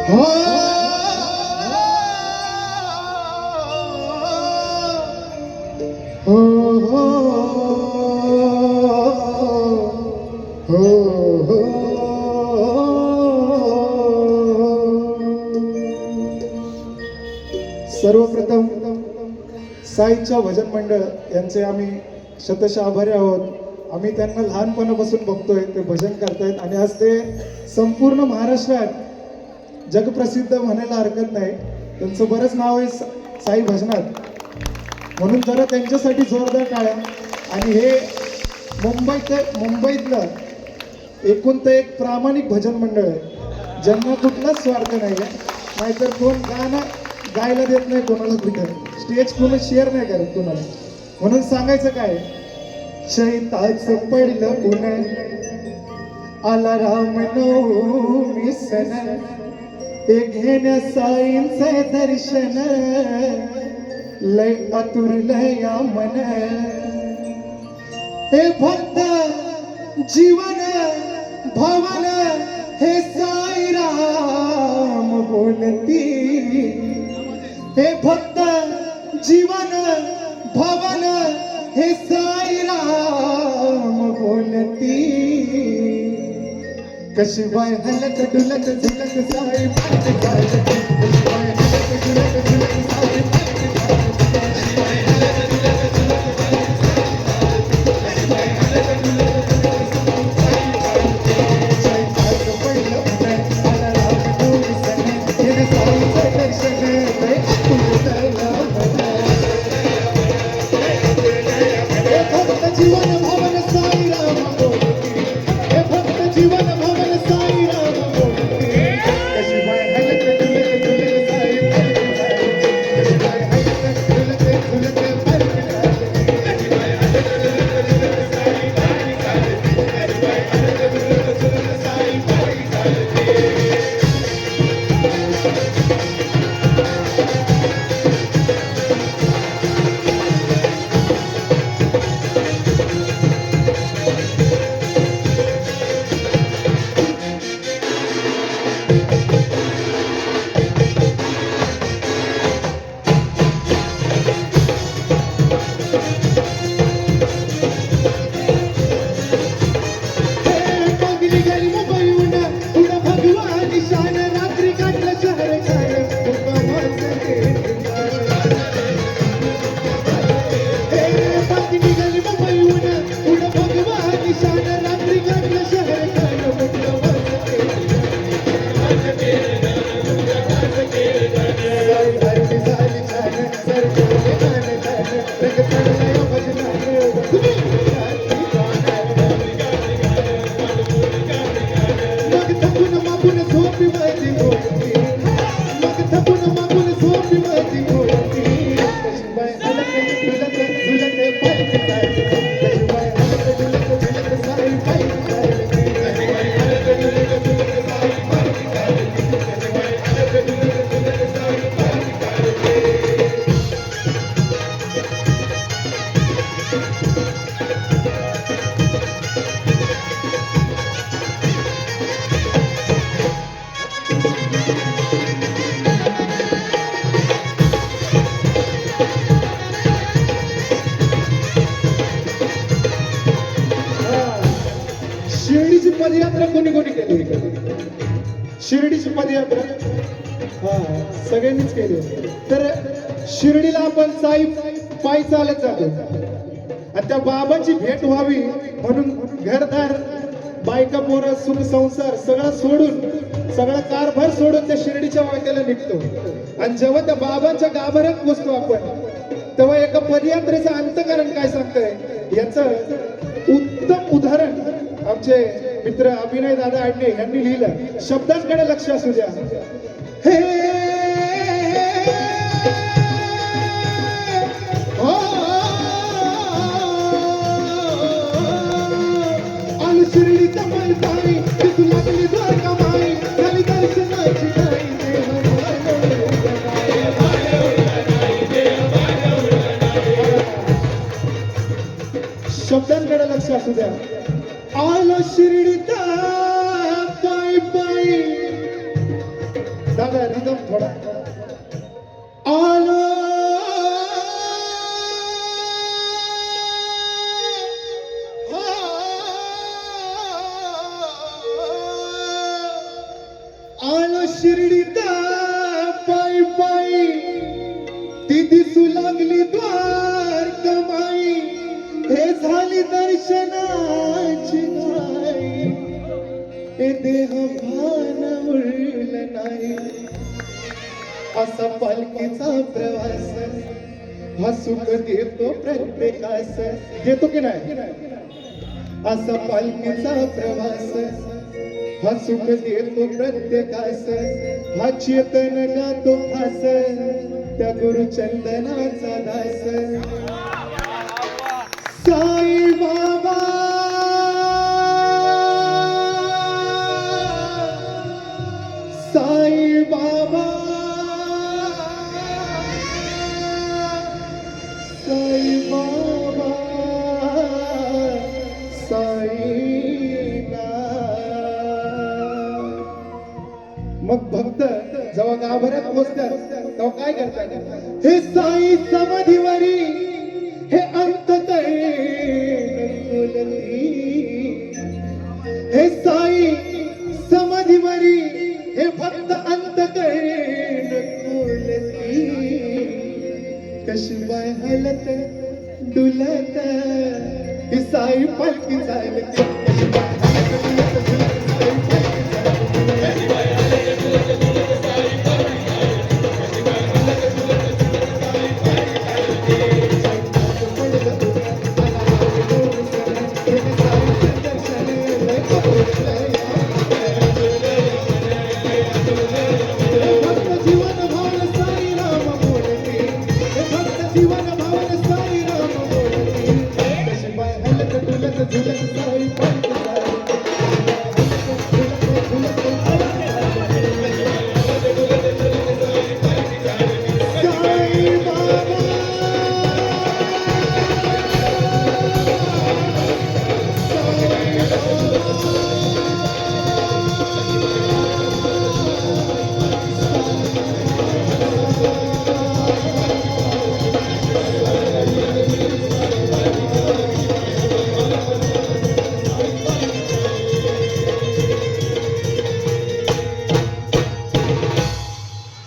हो हो हो हो हो सर्वप्रथम साईच्या भजन मंडळ यांचे आम्ही शतशः आभारी आहोत। आम्ही त्यांना लहानपणापासून बघतोय, ते भजन करतायत आणि आज ते संपूर्ण महाराष्ट्रात जगप्रसिद्ध म्हणायला हरकत नाही। त्यांचं बरंच नाव आहे साई भजनात, म्हणून जरा त्यांच्यासाठी जोरदार टाळ्या। आणि हे मुंबईतलं एकूण ते एक प्रामाणिक भजन मंडळ आहे, ज्यांना कुठलाच स्वार्थ नाही आहे। नाहीतर कोण गाणं गायला देत नाही कोणाला, कुठं स्टेज कोणी शेअर नाही करत कोणाला। म्हणून सांगायचं काय, चैताचं पडलं पुन्हा आला रामनवमी सण, हे घेण्या साईंचे दर्शन लय आतुरलया मन। हे भक्त जीवन भवन हे साईराम बोलती, हे भक्त जीवन भवन हे साईराम बोलती। कशी बाय हलक डुलक झुलक साई पाठ गाजती, कशी बाय हलक डुलक झुलक साई शिर्डीची पदयात्रा कोणी कोणी केली? शिर्डीची पदयात्रा सगळ्यांनीच केली। तर शिर्डीला आपण साई पायी चालत जातो आणि त्या बाबाची भेट व्हावी म्हणून घरदार बायका पोरं सुख संसार सगळं सोडून, सगळा कारभार सोडून त्या शिर्डीच्या वाटेला निघतो। आणि जेव्हा त्या बाबांच्या गाभाऱ्यात पोचतो आपण, तेव्हा एका पदयात्रेचं अंतकरण काय सांगतंय याचं उत्तम उदाहरण आमचे मित्र अभिनय दादा आडणे यांनी लिहिलं। शब्दांकडे लक्ष असू द्या। हे शिर्डीचा माई तिथून लागली द्वारका माई, झाली दर्शनाची नाही शब्दांकडे लक्ष असू द्या। आलो शिर्डीचा पायी पायी दादा रिदम थोडा आलो आलो शिर्डीता पायी पायी ती दिसू लागली द्वार कमाई हे झाली दर्शनाची घाई हे देह भान उरलं नाही असा पालखीचा प्रवास हा सुख देतो प्रत्येकास देतो की नाही असा पालखीचा प्रवास हा सुख देतो प्रत्येकास हा चेतन गातो खास त्या गुरुचंदनाचा दास साई बाबा साई बाबा साई बाबा मग भक्त जेव्हा गाभाऱ्यात पोचतात तेव्हा काय करतात हे साई समाधीवरी हे अंत हे साई समाधीवरी हे भक्त अंत कशी बाय हलत डुलत ही साई पालखी चालते जीवन भावन साई राम बोलती कशी बाय हलत डुलत झुलत